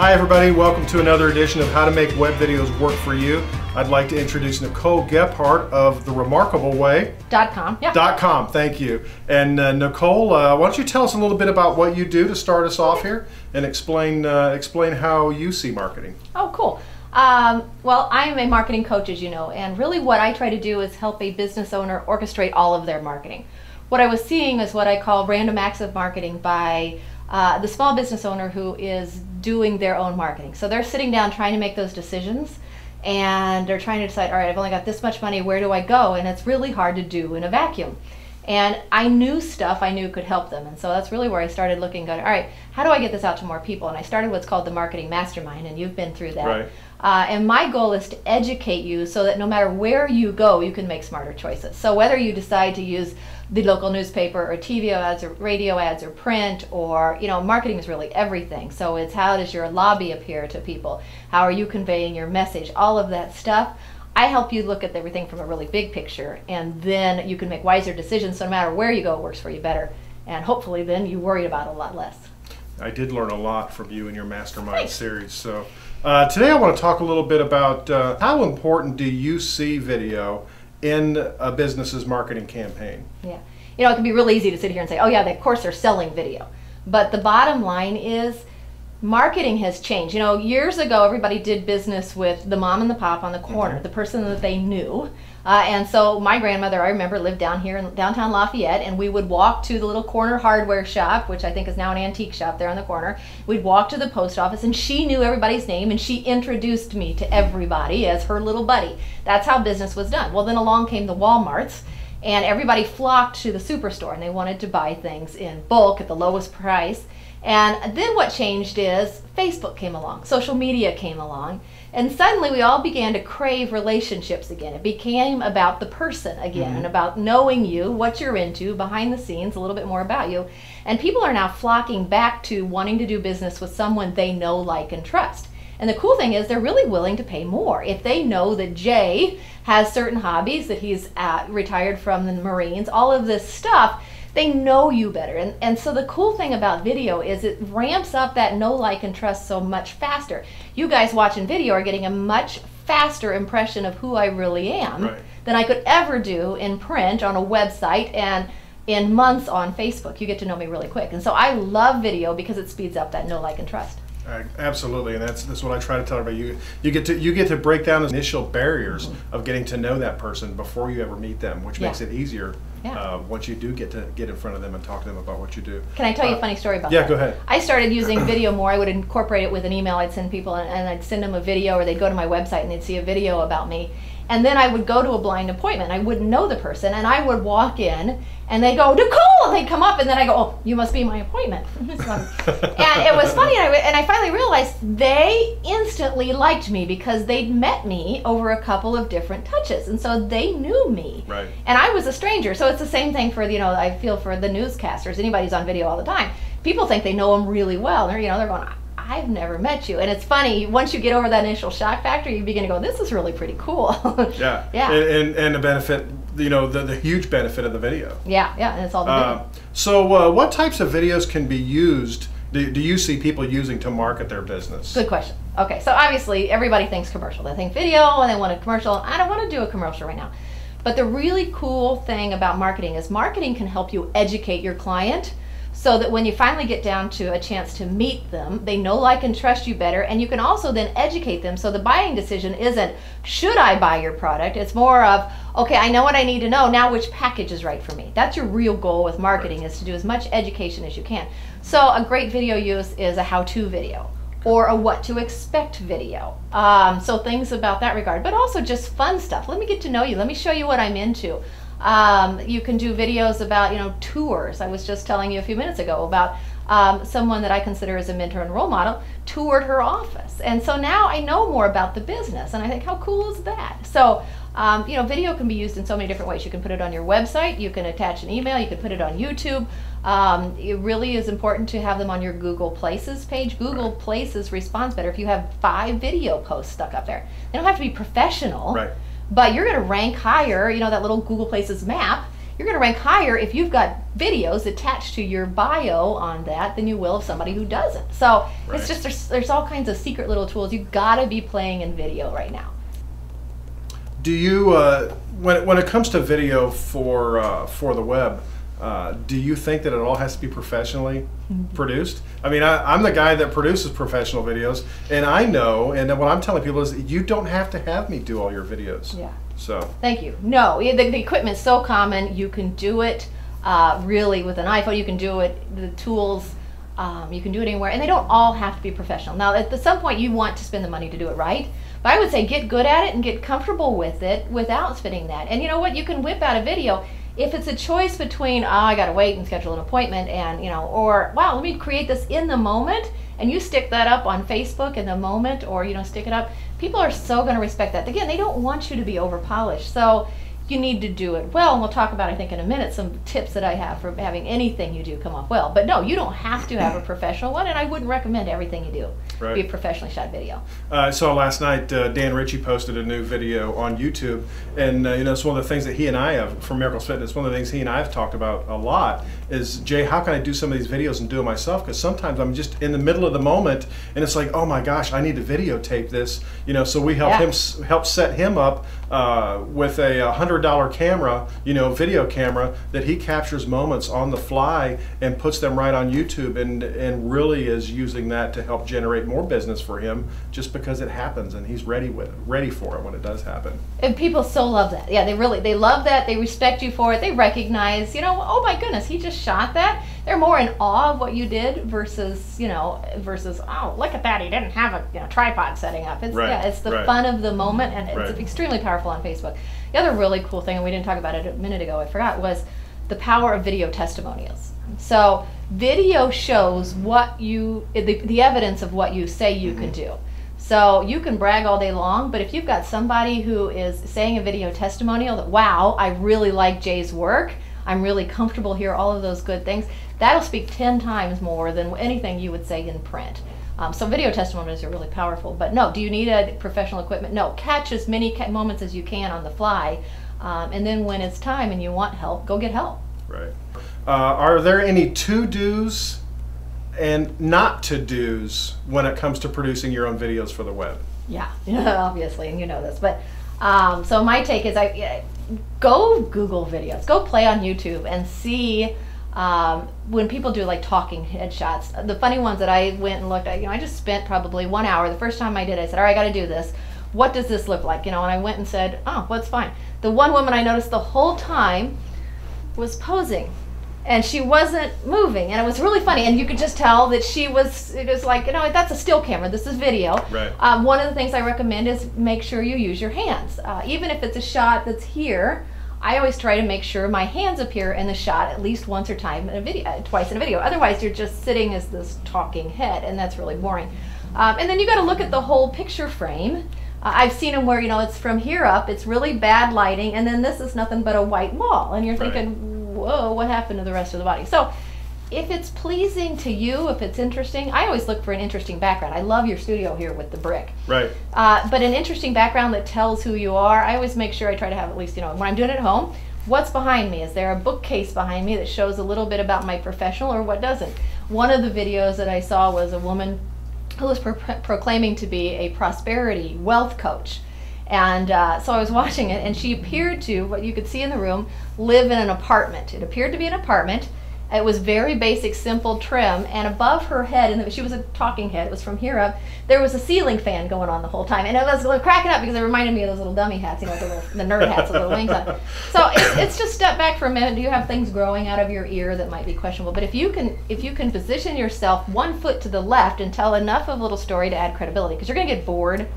Hi everybody, welcome to another edition of How to Make Web Videos Work for You. I'd like to introduce Nicole Gebhardt of theremarkableway.com. Yeah. .com, thank you. And Nicole, why don't you tell us a little bit about what you do to start us off here and explain how you see marketing. Oh, cool. Well, I am a marketing coach, as you know, and really what I try to do is help a business owner orchestrate all of their marketing. What I was seeing is what I call random acts of marketing by the small business owner who is doing their own marketing. So they're sitting down trying to make those decisions, and they're trying to decide, all right, I've only got this much money, where do I go? And it's really hard to do in a vacuum. And I knew stuff I knew could help them, and so that's really where I started looking, going, all right, how do I get this out to more people? And I started what's called the Marketing Mastermind, and you've been through that. Right. And my goal is to educate you so that no matter where you go, you can make smarter choices. So whether you decide to use the local newspaper or TV ads or radio ads or print, or, you know, marketing is really everything. So it's how does your lobby appear to people? How are you conveying your message? All of that stuff. I help you look at everything from a really big picture, and then you can make wiser decisions, so no matter where you go, it works for you better. And hopefully then you worry about it a lot less. I did learn a lot from you in your Mastermind series. So today I want to talk a little bit about how important do you see video in a business's marketing campaign? Yeah, you know, it can be really easy to sit here and say, oh yeah, of course they're selling video. But the bottom line is marketing has changed. You know, years ago everybody did business with the mom and the pop on the corner, the person that they knew. And so my grandmother, I remember, lived down here in downtown Lafayette, and we would walk to the little corner hardware shop, which I think is now an antique shop there on the corner. We'd walk to the post office, and she knew everybody's name, and she introduced me to everybody as her little buddy. That's how business was done. Well, then along came the Walmarts, and everybody flocked to the superstore, and they wanted to buy things in bulk at the lowest price. And then what changed is Facebook came along, social media came along, and suddenly we all began to crave relationships again. It became about the person again, and about knowing you, what you're into, behind the scenes, a little bit more about you. And people are now flocking back to wanting to do business with someone they know, like, and trust. And the cool thing is they're really willing to pay more. If they know that Jay has certain hobbies, that he's retired from the Marines, all of this stuff, they know you better. And so the cool thing about video is it ramps up that know, like, and trust so much faster. You guys watching video are getting a much faster impression of who I really am than I could ever do in print on a website and in months on Facebook. You get to know me really quick. And so I love video because it speeds up that know, like, and trust. Absolutely, and that's what I try to tell everybody. You get to break down the initial barriers of getting to know that person before you ever meet them, which makes it easier once you do get in front of them and talk to them about what you do. Can I tell you a funny story about that? Yeah, go ahead. I started using video more. I would incorporate it with an email I'd send people, and I'd send them a video, or they'd go to my website and they'd see a video about me. And then I would go to a blind appointment. I wouldn't know the person, and I would walk in, and they'd go, Nicole! And they'd come up, and then I go, oh, you must be my appointment. And it was funny, and I finally realized they instantly liked me because they'd met me over a couple of different touches, and so they knew me. Right. And I was a stranger, so it's the same thing for, you know, I feel for the newscasters, anybody who's on video all the time. People think they know them really well. They're going, I've never met you. And it's funny, once you get over that initial shock factor, you begin to go, this is really pretty cool. Yeah. Yeah. And the benefit, you know, the huge benefit of the video. Yeah, yeah, and it's all the video. So what types of videos can be used, do you see people using to market their business? Good question. Okay, so obviously everybody thinks commercial. They think video and they want a commercial. I don't want to do a commercial right now. But the really cool thing about marketing is marketing can help you educate your client, so that when you finally get down to a chance to meet them, they know, like, and trust you better, and you can also then educate them. So the buying decision isn't, should I buy your product? It's more of, okay, I know what I need to know, now which package is right for me? That's your real goal with marketing, is to do as much education as you can. So a great video use is a how-to video, or a what to expect video. So things about that regard, but also just fun stuff. Let me get to know you. Let me show you what I'm into. You can do videos about, you know, tours. I was just telling you a few minutes ago about someone that I consider as a mentor and role model toured her office. And so now I know more about the business, and I think, how cool is that? So, you know, video can be used in so many different ways. You can put it on your website, you can attach an email, you can put it on YouTube. It really is important to have them on your Google Places page. Google Places responds better if you have 5 video posts stuck up there. They don't have to be professional. Right. But you're going to rank higher, you know, that little Google Places map, you're going to rank higher if you've got videos attached to your bio on that than you will of somebody who doesn't. So it's just, there's all kinds of secret little tools. You've got to be playing in video right now. Do you, when it comes to video for the web, do you think that it all has to be professionally produced? I mean, I'm the guy that produces professional videos, and I know, and what I'm telling people is you don't have to have me do all your videos. Yeah. So. Thank you. No, the equipment's so common. You can do it really with an iPhone. You can do it, the tools, you can do it anywhere, and they don't all have to be professional. Now, at some point, you want to spend the money to do it right. But I would say get good at it and get comfortable with it without spending that. And you know what? You can whip out a video. If it's a choice between, I got to wait and schedule an appointment, and or wow, let me create this in the moment, and you stick that up on Facebook in the moment, or stick it up, people are so going to respect that. Again, they don't want you to be over polished, so you need to do it well. And we'll talk about, I think, in a minute, some tips that I have for having anything you do come off well. But no, you don't have to have a professional one, and I wouldn't recommend everything you do be a professionally shot video. I saw last night Dan Ritchie posted a new video on YouTube, and it's one of the things that he and I have from Miracles Fitness. One of the things he and I have talked about a lot is, Jay, how can I do some of these videos and do it myself? Because sometimes I'm just in the middle of the moment, and it's like, oh my gosh, I need to videotape this. So we help set him up with a $100 camera, video camera, that he captures moments on the fly and puts them right on YouTube, and really is using that to help generate more business for him, just because it happens and he's ready for it when it does happen. And people so love that. Yeah, they love that. They respect you for it. They recognize, oh my goodness, he just shot that. They're more in awe of what you did versus, oh, look at that, he didn't have a tripod setting up. It's it's the fun of the moment, and it's extremely powerful on Facebook. The other really cool thing, and we didn't talk about it a minute ago, I forgot, was the power of video testimonials. So video shows what the evidence of what you say you can do. So you can brag all day long, but if you've got somebody who is saying a video testimonial that, wow, I really like Jay's work, I'm really comfortable here, all of those good things, that'll speak 10 times more than anything you would say in print. So video testimonials are really powerful. But no, do you need a professional equipment? No, catch as many moments as you can on the fly, and then when it's time and you want help, go get help. Right. Are there any to-dos and not to-dos when it comes to producing your own videos for the web? Yeah, obviously, and you know this. But so my take is, go Google videos, go play on YouTube and see when people do like talking headshots. The funny ones that I went and looked at, I just spent probably 1 hour. The first time I did, I said, all right, I got to do this. What does this look like? And I went and said, oh, well, it's fine. The one woman I noticed the whole time was posing, and she wasn't moving, and it was really funny, and you could just tell that she was, it was like, that's a still camera, this is video. Right. One of the things I recommend is make sure you use your hands. Even if it's a shot that's here, I always try to make sure my hands appear in the shot at least once or twice in a video. Otherwise, you're just sitting as this talking head, and that's really boring. And then you got to look at the whole picture frame. I've seen them where, it's from here up, it's really bad lighting, and then this is nothing but a white wall, and you're thinking, whoa, what happened to the rest of the body? So if it's pleasing to you, if it's interesting, I always look for an interesting background. I love your studio here with the brick. Right. But an interesting background that tells who you are. I always make sure I try to have at least, when I'm doing it at home, what's behind me? Is there a bookcase behind me that shows a little bit about my professional, or what doesn't? One of the videos that I saw was a woman who was proclaiming to be a prosperity wealth coach. And so I was watching it, and she appeared to, what you could see in the room, live in an apartment. It appeared to be an apartment. It was very basic, simple trim, and above her head, and she was a talking head, it was from here up, there was a ceiling fan going on the whole time. And I was cracking up because it reminded me of those little dummy hats, the nerd hats with little wings on. So it's just step back for a minute. Do you have things growing out of your ear that might be questionable? But if you can position yourself 1 foot to the left and tell enough of a little story to add credibility, because you're going to get bored.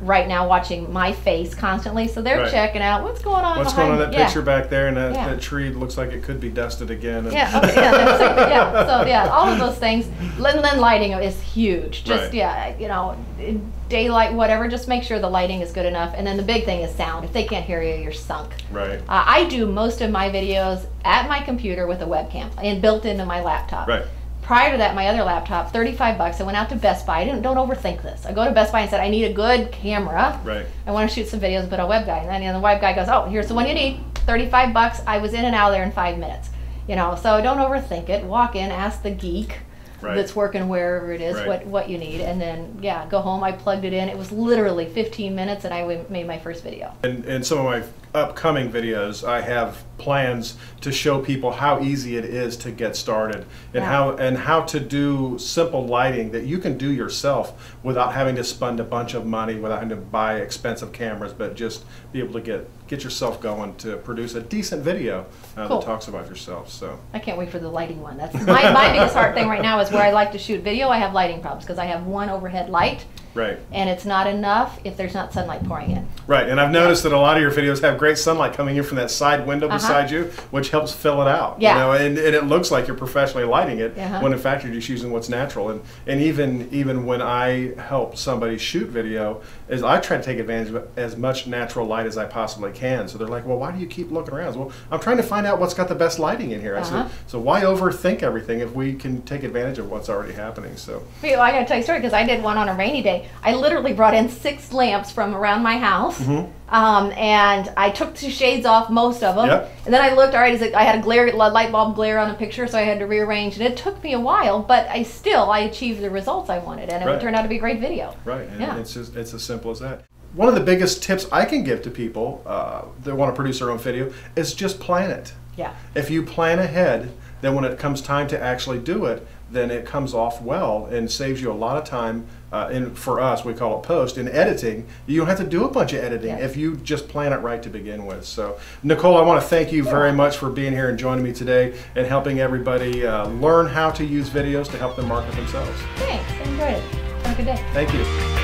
Right now watching my face constantly, so they're checking out what's going on. What's going on that picture back there, and that tree looks like it could be dusted again. And So all of those things. Then lighting is huge. Just daylight, whatever. Just make sure the lighting is good enough, and then the big thing is sound. If they can't hear you, you're sunk. Right. I do most of my videos at my computer with a webcam and built into my laptop. Right. Prior to that, my other laptop, $35. I went out to Best Buy. Don't overthink this. I go to Best Buy and said, I need a good camera. Right. I want to shoot some videos, but a web guy. And then the web guy goes, oh, here's the one you need, $35. I was in and out of there in 5 minutes. You know, so don't overthink it. Walk in, ask the geek that's working wherever it is what you need, and then go home. I plugged it in. It was literally 15 minutes, and I made my first video. And some of my upcoming videos, I have plans to show people how easy it is to get started, and how to do simple lighting that you can do yourself without having to spend a bunch of money, without having to buy expensive cameras, but just be able to get yourself going to produce a decent video that talks about yourself. So I can't wait for the lighting one. That's my biggest hard thing right now is where I like to shoot video. I have lighting problems because I have one overhead light. Right. And it's not enough if there's not sunlight pouring in. Right, and I've noticed that a lot of your videos have great sunlight coming in from that side window beside you, which helps fill it out. Yeah. You know, and it looks like you're professionally lighting it when in fact you're just using what's natural. And even when I help somebody shoot video, is I try to take advantage of as much natural light as I possibly can. So they're like, well, why do you keep looking around? Well, I'm trying to find out what's got the best lighting in here. I said, so why overthink everything if we can take advantage of what's already happening? So. Well, I got to tell you a story because I did one on a rainy day. I literally brought in 6 lamps from around my house, and I took the shades off most of them. And then I looked. All right, I had a light bulb glare on a picture, so I had to rearrange. And it took me a while, but I achieved the results I wanted, and it turned out to be a great video. Right, and it's as simple as that. One of the biggest tips I can give to people that want to produce their own video is just plan it. Yeah. If you plan ahead, then when it comes time to actually do it, then it comes off well and saves you a lot of time. For us, we call it post. In editing, you don't have to do a bunch of editing if you just plan it right to begin with. So, Nicole, I want to thank you very much for being here and joining me today and helping everybody learn how to use videos to help them market themselves. Thanks. I enjoyed it. Have a good day. Thank you.